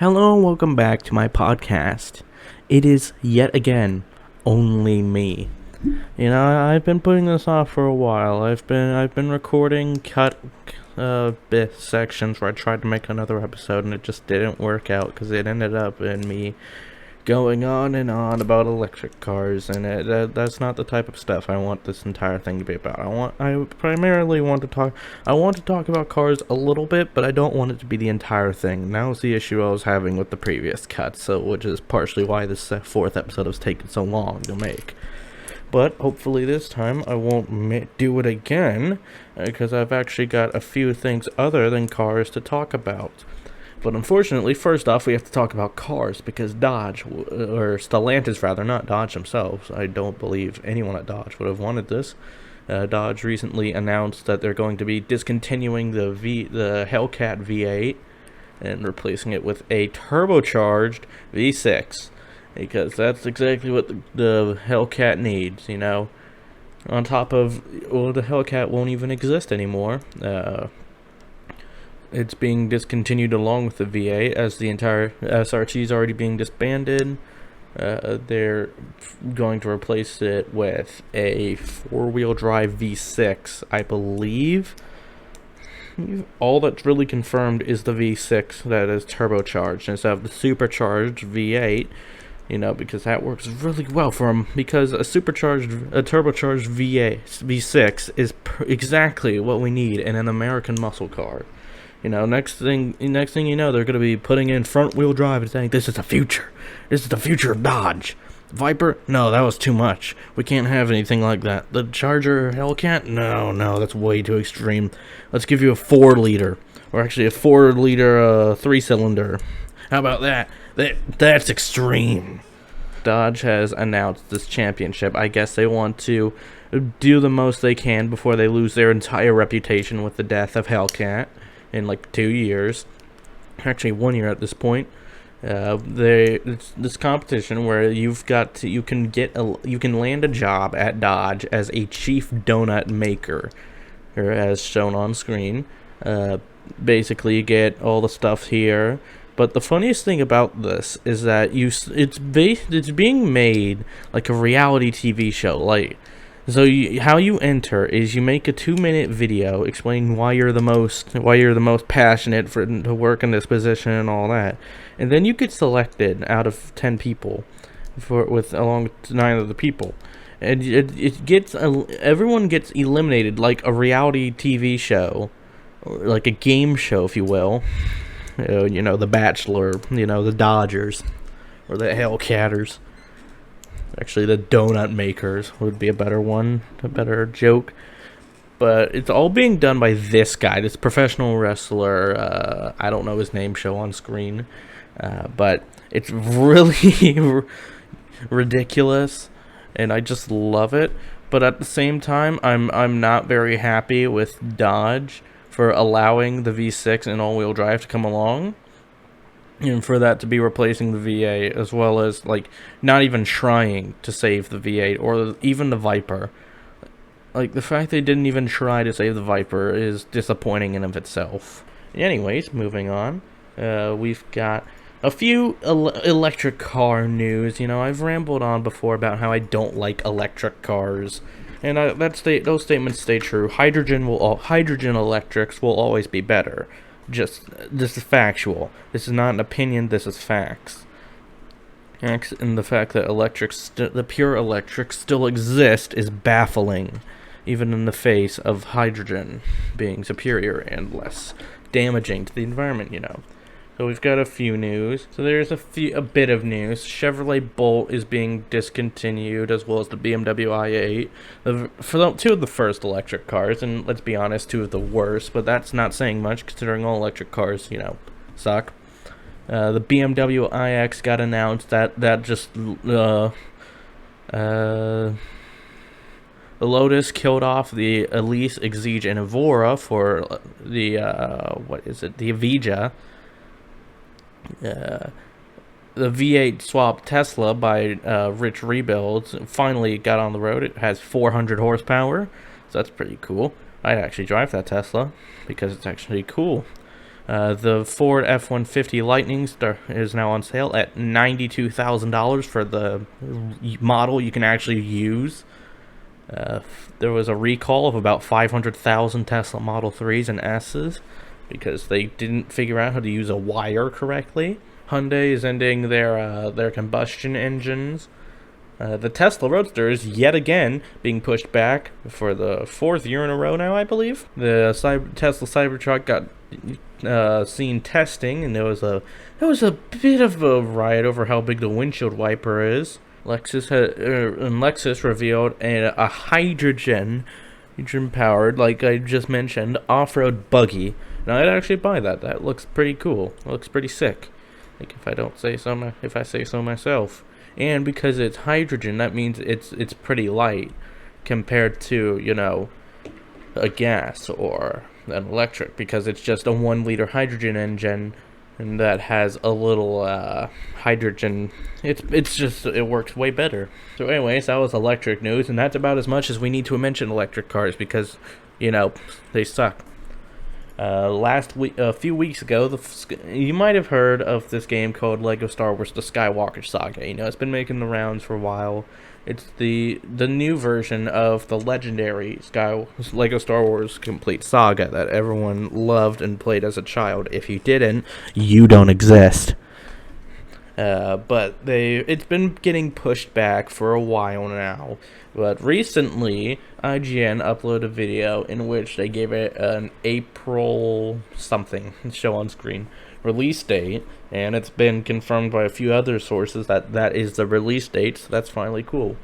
Hello and welcome back to my podcast. It is yet again only me. I've been putting this off for a while. I've been recording cut bit sections where I tried to make another episode and it just didn't work out because it ended up in me going on and on about electric cars, and that's not the type of stuff I want this entire thing to be about. I primarily want to talk about cars a little bit, but I don't want it to be the entire thing. That was the issue I was having with the previous cut, which is partially why this fourth episode has taken so long to make. But hopefully this time I won't do it again, because I've actually got a few things other than cars to talk about. But unfortunately, first off, we have to talk about cars, because Dodge, or Stellantis rather, not Dodge themselves. I don't believe anyone at Dodge would have wanted this. Dodge recently announced that they're going to be discontinuing the Hellcat V8 and replacing it with a turbocharged V6, because that's exactly what the Hellcat needs, On top of, the Hellcat won't even exist anymore. It's being discontinued along with the V8, as the entire SRT is already being disbanded. They're going to replace it with a four-wheel drive V6, I believe. All that's really confirmed is the V6 that is turbocharged instead of the supercharged V8. Because that works really well for them. Because a turbocharged V6 is exactly what we need in an American muscle car. Next thing you know, they're going to be putting in front-wheel drive and saying, this is the future. This is the future of Dodge. Viper? No, that was too much. We can't have anything like that. The Charger Hellcat? No, that's way too extreme. Let's give you a 4-liter. Or actually a 4-liter 3-cylinder. How about that? That's extreme. Dodge has announced this championship. I guess they want to do the most they can before they lose their entire reputation with the death of Hellcat in like 2 years. Actually 1 year at this point. It's this competition where you can land a job at Dodge as a chief donut maker, or as shown on screen. Basically you get all the stuff here. But the funniest thing about this is that it's being made like a reality TV show. How you enter is you make a 2-minute video explaining why you're the most passionate to work in this position and all that, and then you get selected out of 10 people along with 9 other people, and everyone gets eliminated like a reality TV show, or like a game show, if you will. The Bachelor, the Dodgers, or the Hellcatters. Actually, the donut makers would be a better joke. But it's all being done by this guy, this professional wrestler. I don't know his name, show on screen. But it's really ridiculous, and I just love it. But at the same time, I'm not very happy with Dodge for allowing the V6 and all-wheel drive to come along, and for that to be replacing the V8, as well as not even trying to save the V8 or even the Viper. The fact they didn't even try to save the Viper is disappointing in of itself. Anyways, moving on, we've got a few electric car news. I've rambled on before about how I don't like electric cars, and those statements stay true. Hydrogen electrics will always be better. This is factual. This is not an opinion. This is facts. And the fact that the pure electrics still exist is baffling, even in the face of hydrogen being superior and less damaging to the environment. So we've got a few news. So there's a bit of news. Chevrolet Bolt is being discontinued, as well as the BMW i8. For two of the first electric cars, and let's be honest, 2 of the worst, but that's not saying much considering all electric cars, suck. The BMW iX got announced that just the Lotus killed off the Elise, Exige, and Evora for the the Avija. The V8 swapped Tesla by Rich Rebuilds finally got on the road. It has 400 horsepower, so that's pretty cool. I'd actually drive that Tesla because it's actually cool. The Ford F-150 Lightning is now on sale at $92,000 for the model you can actually use. There was a recall of about 500,000 Tesla Model 3s and S's because they didn't figure out how to use a wire correctly. Hyundai is ending their combustion engines. The Tesla Roadster is yet again being pushed back for the 4th year in a row now, I believe. The Tesla Cybertruck got seen testing, and there was a bit of a riot over how big the windshield wiper is. Lexus revealed a hydrogen-powered, like I just mentioned, off-road buggy. Now I'd actually buy that. That looks pretty cool. It looks pretty sick. Like if I say so myself. And because it's hydrogen, that means it's pretty light compared to, you know, a gas or an electric, because it's just a 1-liter hydrogen engine, and that has a little hydrogen. It works way better. So anyways, that was electric news, and that's about as much as we need to mention electric cars because, you know, they suck. A few weeks ago, you might have heard of this game called Lego Star Wars: The Skywalker Saga. You know, it's been making the rounds for a while. It's the new version of the legendary Lego Star Wars Complete Saga that everyone loved and played as a child. If you didn't, you don't exist. But it's been getting pushed back for a while now. But recently, IGN uploaded a video in which they gave it an April something, show on screen, release date, and it's been confirmed by a few other sources that is the release date, so that's finally cool.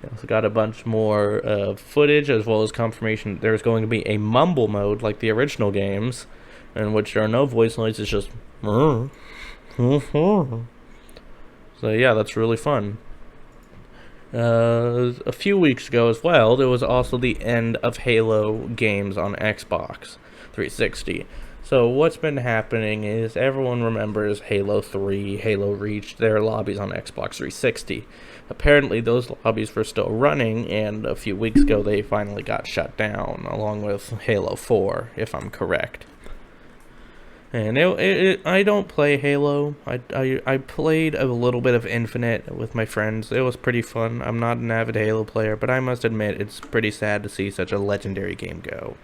They also got a bunch more footage, as well as confirmation that there's going to be a mumble mode like the original games, in which there are no voice lines, it's just so yeah, that's really fun. A few weeks ago as well, there was also the end of Halo games on Xbox 360. So what's been happening is everyone remembers Halo 3, Halo Reach, their lobbies on Xbox 360. Apparently those lobbies were still running, and a few weeks ago they finally got shut down, along with Halo 4, if I'm correct. And I don't play Halo. I played a little bit of Infinite with my friends. It was pretty fun. I'm not an avid Halo player, but I must admit it's pretty sad to see such a legendary game go.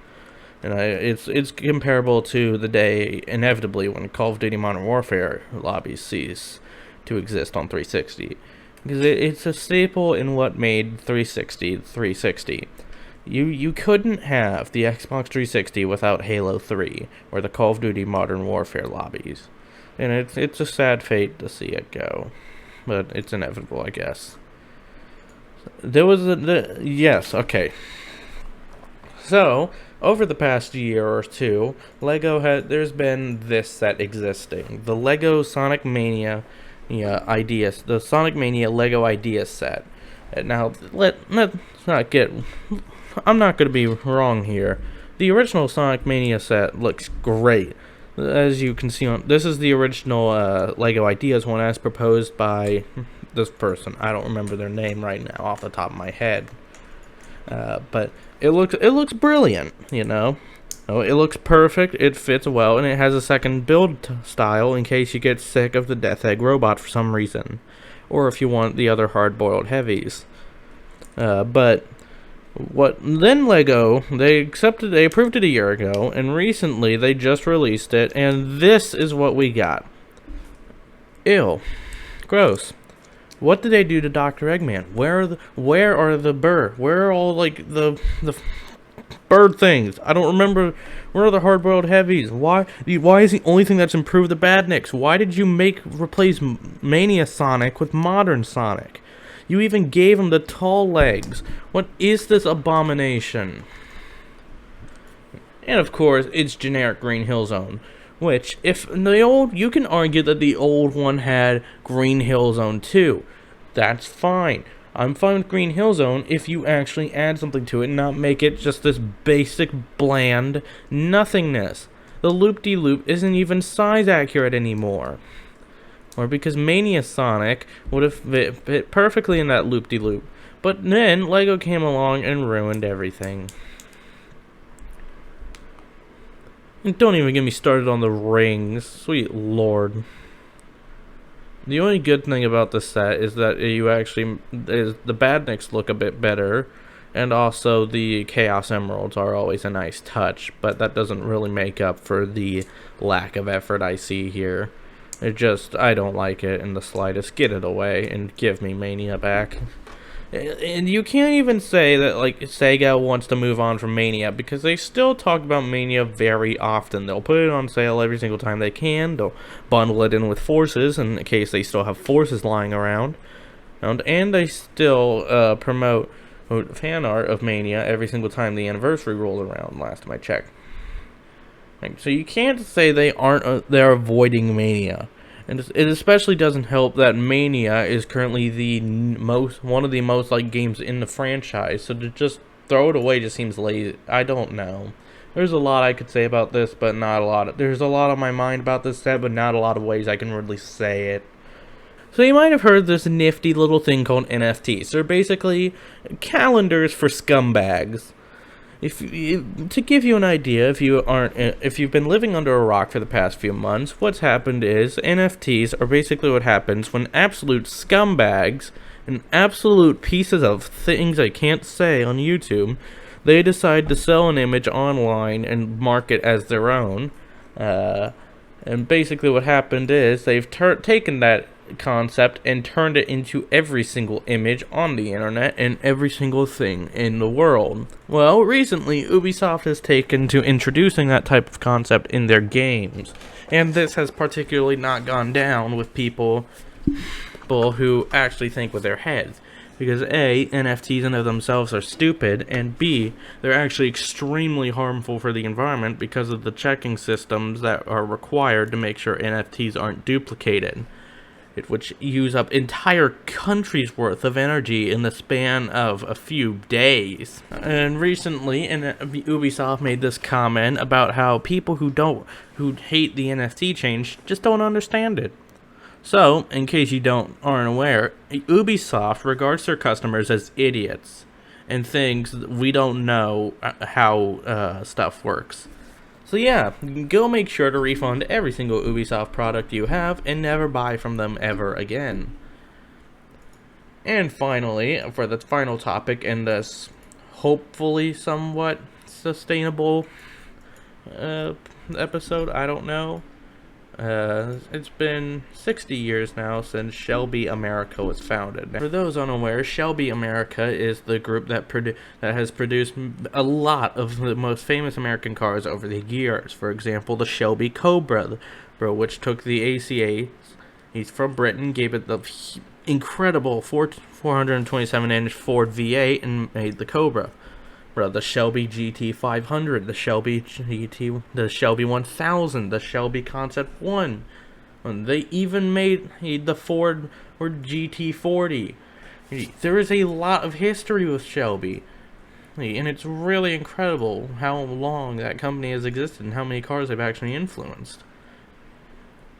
And it's comparable to the day, inevitably, when Call of Duty Modern Warfare lobbies cease to exist on 360. Because it's a staple in what made 360. You couldn't have the Xbox 360 without Halo 3 or the Call of Duty Modern Warfare lobbies. And it's a sad fate to see it go. But it's inevitable, I guess. There was yes, okay. So, over the past year or two, there's been this set existing. The Lego Sonic Mania ideas, the Sonic Mania Lego Ideas set. Now, let's not get... I'm not going to be wrong here. The original Sonic Mania set looks great. As you can see, this is the original Lego Ideas one as proposed by this person. I don't remember their name right now off the top of my head. But it looks brilliant, you know. It looks perfect, it fits well, and it has a second build style in case you get sick of the Death Egg robot for some reason. Or if you want the other hard-boiled heavies. But then Lego, they approved it a year ago, and recently they just released it, and this is what we got. Ew. Gross. What did they do to Dr. Eggman? Where are all like the bird things? I don't remember. Where are the hard-boiled heavies? Why is the only thing that's improved the Badniks? Why did you replace Mania Sonic with Modern Sonic? You even gave him the tall legs. What is this abomination? And of course, it's generic Green Hill Zone. Which, you can argue that the old one had Green Hill Zone too. That's fine. I'm fine with Green Hill Zone if you actually add something to it and not make it just this basic, bland nothingness. The loop-de-loop isn't even size accurate anymore. Or because Mania Sonic would have fit perfectly in that loop-de-loop. But then, LEGO came along and ruined everything. Don't even get me started on the rings. Sweet lord. The only good thing about this set is that the badniks look a bit better, and also the Chaos Emeralds are always a nice touch, but that doesn't really make up for the lack of effort I see here. I don't like it in the slightest. Get it away and give me Mania back. And you can't even say that, like, Sega wants to move on from Mania, because they still talk about Mania very often. They'll put it on sale every single time they can. They'll bundle it in with Forces in case they still have Forces lying around. And they still promote fan art of Mania every single time the anniversary rolls around, last time I checked. So you can't say they're avoiding Mania. And it especially doesn't help that Mania is currently one of the most liked games in the franchise. So to just throw it away just seems lazy. I don't know. There's a lot I could say about this, but not a lot. There's a lot on my mind about this set, but not a lot of ways I can really say it. So you might have heard this nifty little thing called NFTs. They're basically calendars for scumbags. To give you an idea, if you've been living under a rock for the past few months, what's happened is NFTs are basically what happens when absolute scumbags and absolute pieces of things I can't say on YouTube, they decide to sell an image online and mark it as their own. And basically what happened is they've taken that concept and turned it into every single image on the internet and every single thing in the world. Well, recently Ubisoft has taken to introducing that type of concept in their games, and this has particularly not gone down with people who actually think with their heads, because A, NFTs in of themselves are stupid, and B, they're actually extremely harmful for the environment because of the checking systems that are required to make sure NFTs aren't duplicated, which use up entire countries' worth of energy in the span of a few days. And recently, Ubisoft made this comment about how people who hate the NFT change just don't understand it. So, in case you aren't aware, Ubisoft regards their customers as idiots and thinks we don't know how stuff works. So yeah, go make sure to refund every single Ubisoft product you have and never buy from them ever again. And finally, for the final topic in this hopefully somewhat sustainable episode, I don't know. It's been 60 years now since Shelby America was founded. For those unaware, Shelby America is the group that has produced a lot of the most famous American cars over the years. For example, the Shelby Cobra, which took the ACA. He's from Britain, gave it the incredible 427-inch Ford V8 and made the Cobra. The Shelby GT 500, the Shelby GT, the Shelby 1000, the Shelby Concept 1. And they even made the Ford GT 40. There is a lot of history with Shelby. And it's really incredible how long that company has existed and how many cars they've actually influenced.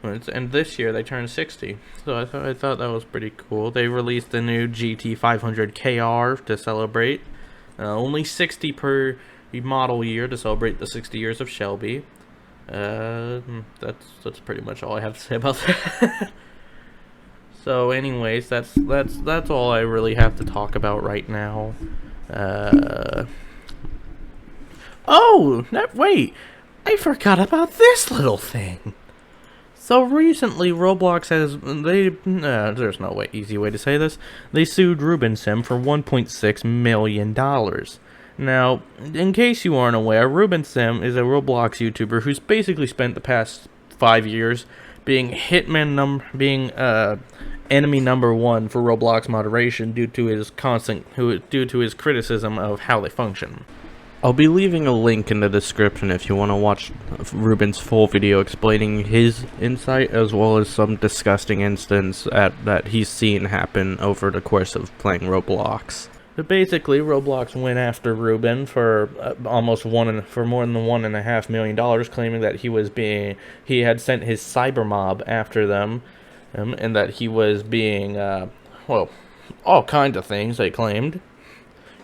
And this year they turned 60. So I thought that was pretty cool. They released the new GT 500 KR to celebrate. Only 60 per model year to celebrate the 60 years of Shelby. That's pretty much all I have to say about that. So, anyways, that's all I really have to talk about right now. Wait, I forgot about this little thing. So recently, Roblox there's no easy way to say this. They sued Ruben Sim for $1.6 million. Now, in case you aren't aware, Ruben Sim is a Roblox YouTuber who's basically spent the past 5 years being enemy number one for Roblox moderation due to his criticism of how they function. I'll be leaving a link in the description if you want to watch Ruben's full video explaining his insight, as well as some disgusting incidents that he's seen happen over the course of playing Roblox. But basically, Roblox went after Ruben for more than $1.5 million, claiming that he had sent his cyber mob after them, and that he was being all kinds of things they claimed,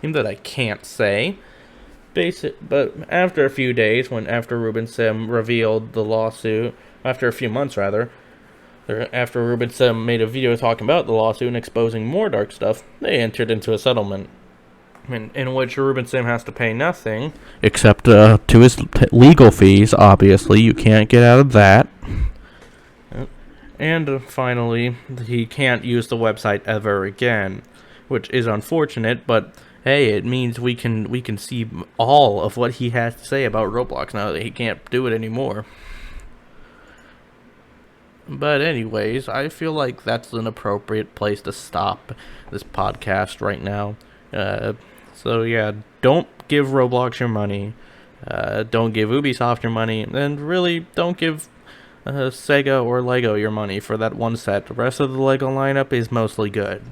that I can't say. But after a few days, after Ruben Sim revealed the lawsuit, after a few months rather, or after Ruben Sim made a video talking about the lawsuit and exposing more dark stuff, they entered into a settlement in which Ruben Sim has to pay nothing except to his legal fees. Obviously, you can't get out of that. And finally, he can't use the website ever again, which is unfortunate, but hey, it means we can see all of what he has to say about Roblox now that he can't do it anymore. But anyways, I feel like that's an appropriate place to stop this podcast right now. So yeah, don't give Roblox your money. Don't give Ubisoft your money, and really don't give Sega or Lego your money for that one set. The rest of the Lego lineup is mostly good.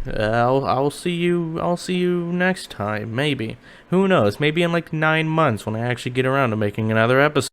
I'll see you next time. Maybe. Who knows? Maybe in like 9 months when I actually get around to making another episode.